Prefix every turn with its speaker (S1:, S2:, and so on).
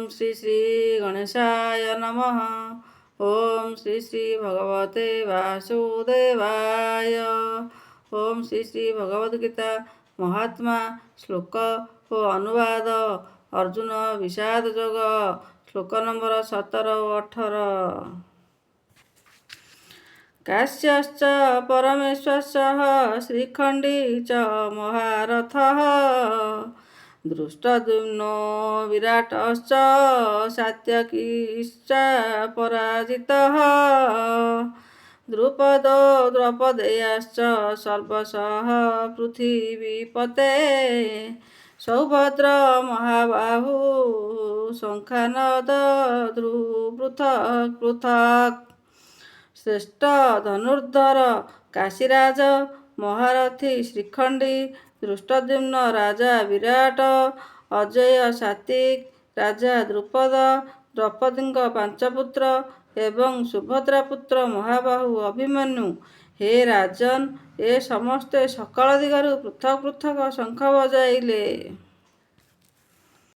S1: श्री श्री गणेशाय नमः। ओम श्री श्री भगवते वासुदेवाय। ओम श्री श्री भगवद्गीता महात्मा श्लोक ଓ ଅନୁବାଦ अर्जुन विषाद जोग श्लोक नंबर 17 ଓ 18। काश्यश्च परमेश्वरः श्रीखण्डी च महारथः दृष्टद्युम्नो विराटश्च सात्यकीश्च पराजितः द्रुपदो द्रौपदेयाश्च सर्वशः पृथिवीपते सौभद्र महाबाहु शङ्खानद पृथक् पृथक् श्रेष्ठ धनुर्धर काशीराज महारथी श्रीखण्डी दृष्टद्युम्न राजा विराट अजय सात्विक राजा द्रुपद द्रौपदीଙ୍କ ପାଞ୍ଚ ପୁତ୍ର ଏବଂ ସୁଭଦ୍ରା ପୁତ୍ର ମହାବାହୁ ଅଭିମନ୍ୟୁ। हे राजन, ଏ ସମସ୍ତେ ସକଳ ଦିଗରୁ ପୃଥକ ପୃଥକ ଶଙ୍ଖ ବଜାଇଲେ।